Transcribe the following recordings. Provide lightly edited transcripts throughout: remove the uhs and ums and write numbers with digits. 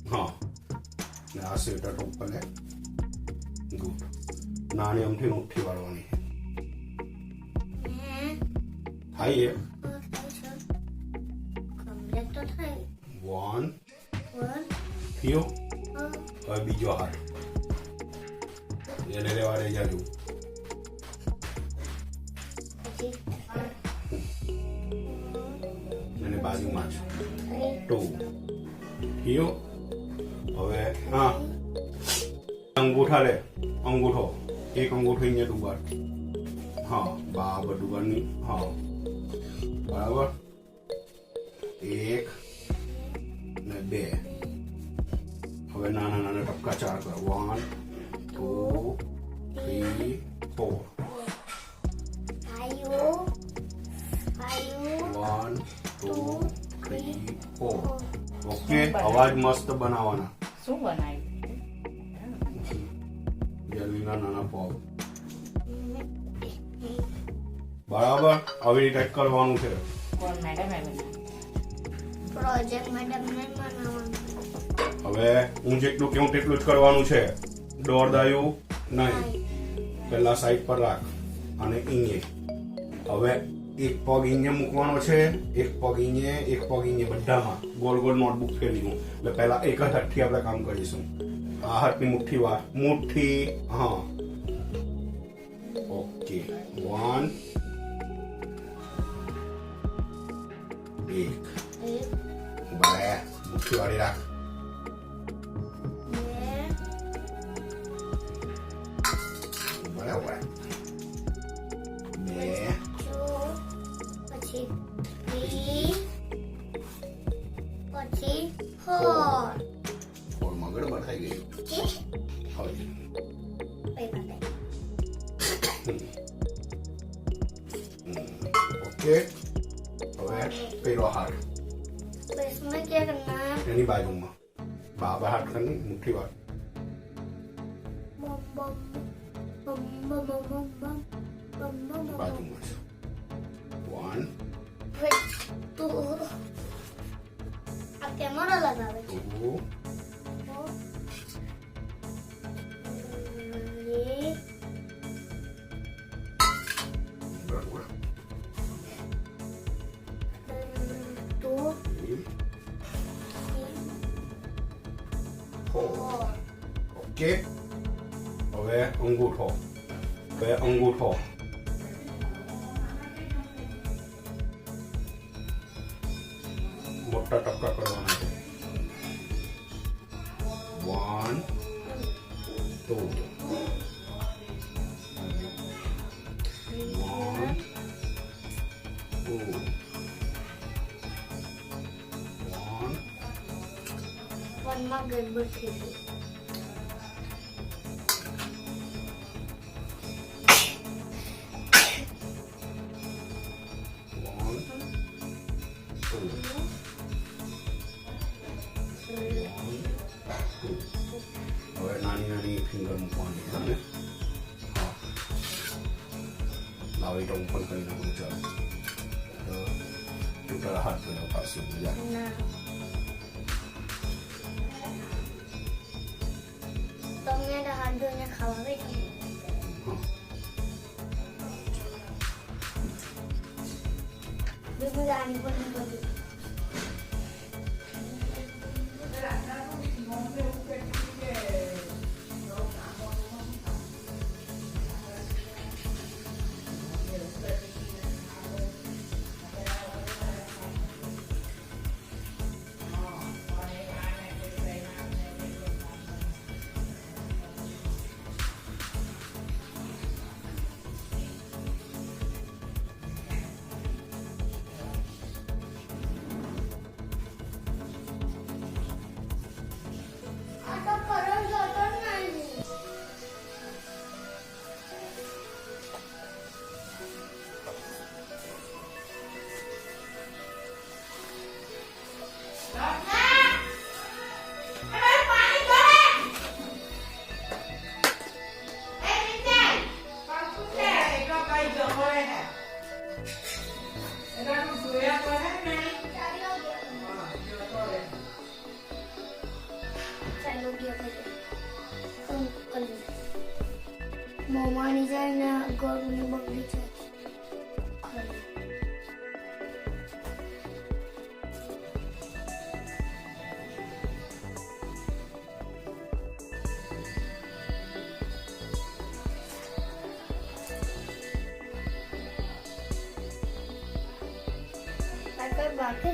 हाँ ને આ સેટર ઉપર લે ગુડ નાની અમથી મુઠ્ઠી વાળવાની થાય એ વન થયો હવે બીજો હાથ એને લેવા રહી જાજુ અને બાજુમાં જ ટુ થયો હવે હા અંગૂઠા લે અંગૂઠો એક અંગૂઠો અહીંયા ડુબાડ હા બરાબર ડુબાડની હા બરાબર એક ને બે હવે નાના નાના ટપકા ચાર કર 1 2 3 4 1 2 3 4 ઓકે અવાજ મસ્ત બનાવવાના શું બનાવ્યું જલ્દીના નાના પાવ બરાબર આવી રીતે કરવાનું છે કોણ મેડમ પ્રોજેક્ટ મેડમ ને બનાવવાનું હવે હું જેટલું કેવું તેટલું જ કરવાનું છે દોડદાયું નહીં પેલા સાઈડ પર રાખ અને ઇંગે હવે એક પગ ઇંગે મૂકવાનો છે એક પગ ઇંગે બધામાં ગોળ ગોળ નોટબુક ફેરવીશું એટલે પહેલા એક જ હાથથી આપણે કામ કરીશું આ હાથની મુઠ્ઠી વાર મુઠ્ઠી હા ઓકે 1 એક બે મુઠ્ઠી વાળી રાખ બરાબર બે પછી 3 પછી 4 ફોરમાં ગડબડ થઈ ગઈ ओके હવે પેલો હાથ तो इसमें क्या करना है એની બાજુમાં બાબા હાથ કરી મુઠ્ઠી વાર बम बम बम बम बम बम बम बम બાજુમાં છે 1 तो अब कैमरा लगावे 2 ये બરાબર 2 4 ઓકે હવે અંગૂઠો મોટા ટપકા કરવાના છે 1 2 वन में गड़बड़ थी હવે નાની નાની ફિંગર મૂકવાની છે હા લાવી તો ઉપર કરી નાખું ચાલો ટૂટા હાથ પેલા પાસે મજા ना तो मेरा हाथ धोने खावा भी मुझे आने को नहीं पड़ी मोमानी जाए ना गोरनी बगली जाए बाकी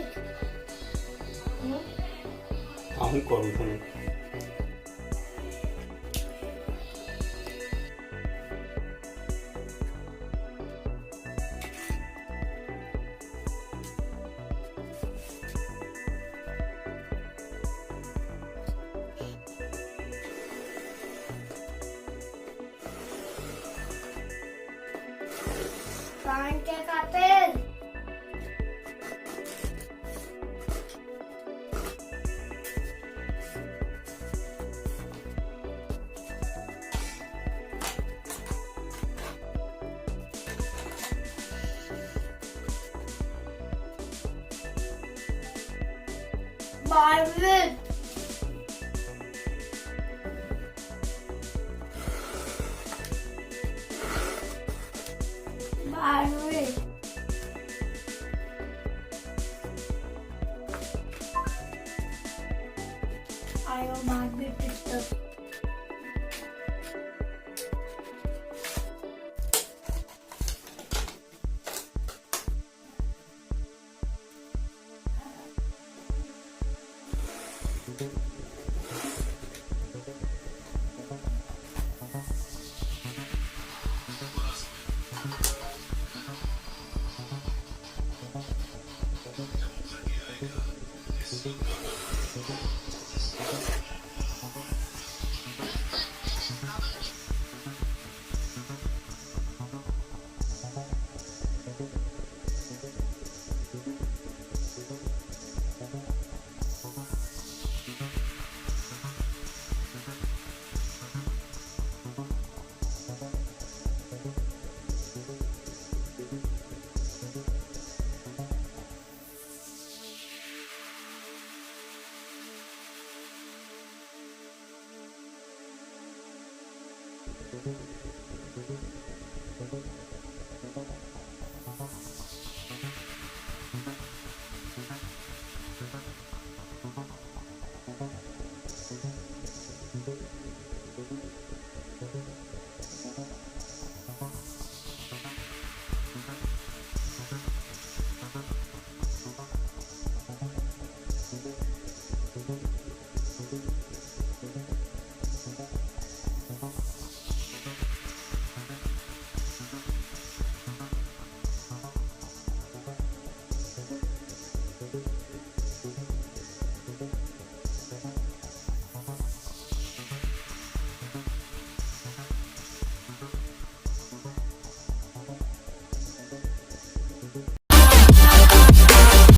હું કરું છું पान के कापेल Marvin. Marvin. Ayo Marvin sister.